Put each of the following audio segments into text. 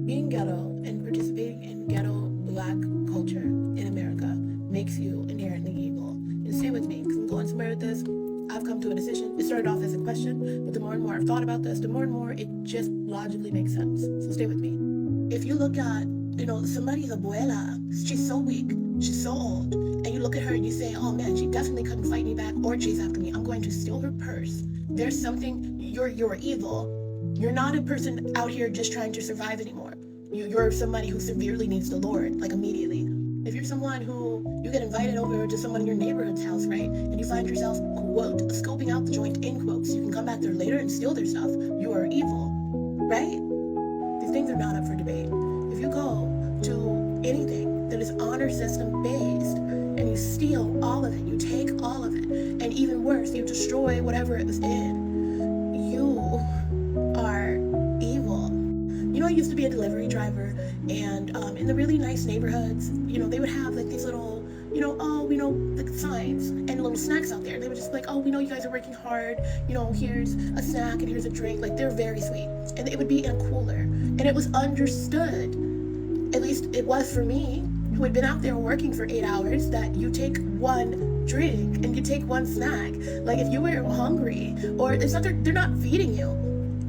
Being ghetto and participating in ghetto black culture in America makes you inherently evil. And stay with me, because I'm going somewhere with this. I've come to a decision. It started off as a question, but the more and more I've thought about this, the more and more it just logically makes sense. So stay with me. If you look at, somebody's abuela, she's so weak, she's so old, and you look at her and you say, oh man, she definitely couldn't fight me back or chase after me. I'm going to steal her purse. There's something, you're evil. You're not a person out here just trying to survive anymore. You're somebody who severely needs the Lord, like immediately. If you're someone who you get invited over to someone in your neighborhood's house, right, and you find yourself, quote, scoping out the joint, in quotes, you can come back there later and steal their stuff, you are evil, right? These things are not up for debate. If you go to anything that is honor system based and you steal all of it, you take all of it, and even worse, you destroy whatever it was in, you are evil. I used to be a delivery driver, and in the really nice neighborhoods, they would have like these little, like signs and little snacks out there. They would just be like, oh, we know you guys are working hard, here's a snack and here's a drink. Like, they're very sweet. And it would be in a cooler. And it was understood, at least it was for me, who had been out there working for 8 hours, that you take one drink and you take one snack. Like, if you were hungry, or it's not, they're not feeding you.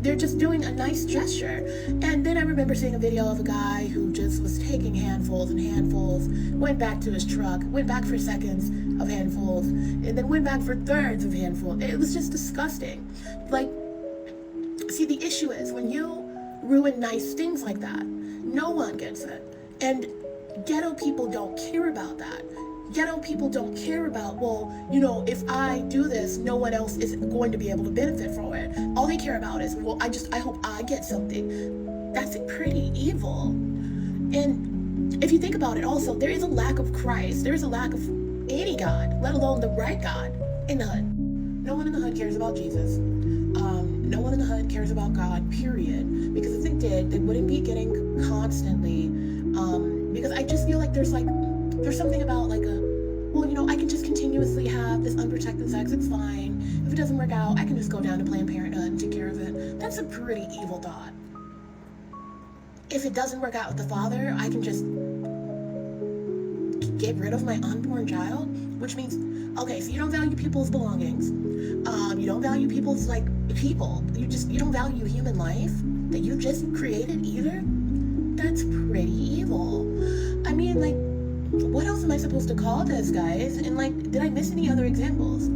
They're just doing a nice gesture. And then I remember seeing a video of a guy who just was taking handfuls and handfuls, went back to his truck, went back for seconds of handfuls, and then went back for thirds of handfuls. It was just disgusting. Like, see, the issue is when you ruin nice things like that, no one gets it. And ghetto people don't care about that. Ghetto people don't care about, well, if I do this, no one else is going to be able to benefit from it. All they care about is, well, I hope I get something. That's pretty evil. And if you think about it also, there is a lack of Christ. There is a lack of any God, let alone the right God, in the hood. No one in the hood cares about Jesus. No one in the hood cares about God, period. Because if they did, they wouldn't be getting constantly, because I just feel like there's something about like I can just continuously have this unprotected sex, it's fine. If it doesn't work out, I can just go down to Planned Parenthood and take care of it. That's a pretty evil thought. If it doesn't work out with the father, I can just get rid of my unborn child, which means, okay, so you don't value people's belongings. You don't value people's, people. You don't value human life that you just created either. That's pretty evil. I mean, what else am I supposed to call this, guys? And did I miss any other examples?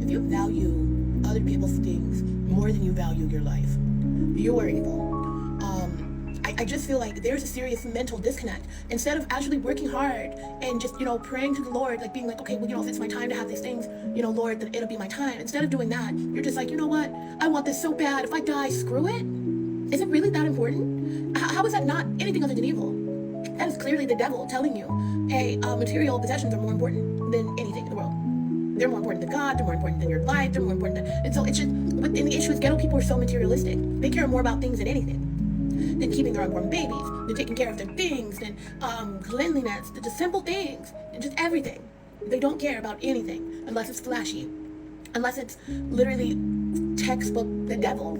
If you value other people's things more than you value your life, you are evil. I just feel like there's a serious mental disconnect. Instead of actually working hard and just, praying to the Lord, being like, okay, well, if it's my time to have these things, Lord, then it'll be my time. Instead of doing that, you're just like, you know what? I want this so bad. If I die, screw it. Is it really that important? How is that not anything other than evil? That is clearly the devil telling you, hey, material possessions are more important than anything in the world. They're more important than God, they're more important than your life, they're more important than... And so it's just... And the issue is ghetto people are so materialistic. They care more about things than anything. Than keeping their unborn babies, than taking care of their things, than cleanliness, than just simple things, and just everything. They don't care about anything unless it's flashy. Unless it's literally textbook the devil.